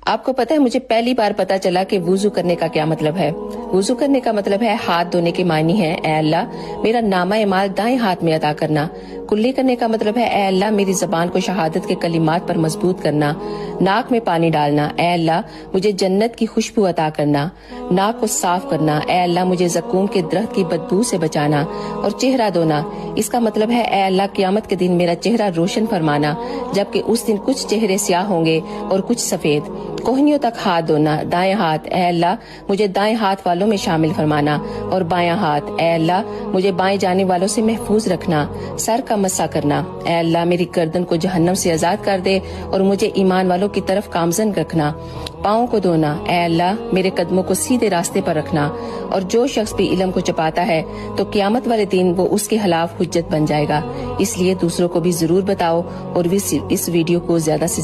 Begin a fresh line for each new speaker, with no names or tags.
آپ کو پتہ ہے مجھے پہلی بار پتا چلا کہ وضو کرنے کا کیا مطلب ہے۔ وضو کرنے کا مطلب ہے ہاتھ دھونے کے معنی ہے اے اللہ میرا نامہ اعمال دائیں ہاتھ میں ادا کرنا۔ کلی کرنے کا مطلب ہے اے اللہ میری زبان کو شہادت کے کلمات پر مضبوط کرنا۔ ناک میں پانی ڈالنا، اے اللہ مجھے جنت کی خوشبو عطا کرنا۔ ناک کو صاف کرنا، اے اللہ مجھے زقوم کے درخت کی بدبو سے بچانا۔ اور چہرہ دھونا، اس کا مطلب ہے اے اللہ قیامت کے دن میرا چہرہ روشن فرمانا، جبکہ اس دن کچھ چہرے سیاہ ہوں گے اور کچھ سفید۔ کوہنیوں تک ہاتھ دھونا، دائیں ہاتھ، اے اللہ مجھے دائیں ہاتھ والوں میں شامل فرمانا۔ اور بایاں ہاتھ، اے اللہ مجھے بائیں جانب والوں سے محفوظ رکھنا۔ سر کا مسح کرنا، اے اللہ میری گردن کو جہنم سے آزاد کر دے اور مجھے ایمان والوں کی طرف گامزن رکھنا۔ پاؤں کو دھونا، اے اللہ میرے قدموں کو سیدھے راستے پر رکھنا۔ اور جو شخص بھی علم کو چھپاتا ہے تو قیامت والے دن وہ اس کے خلاف حجت بن جائے گا، اس لیے دوسروں کو بھی ضرور بتاؤ اور اس ویڈیو کو زیادہ سے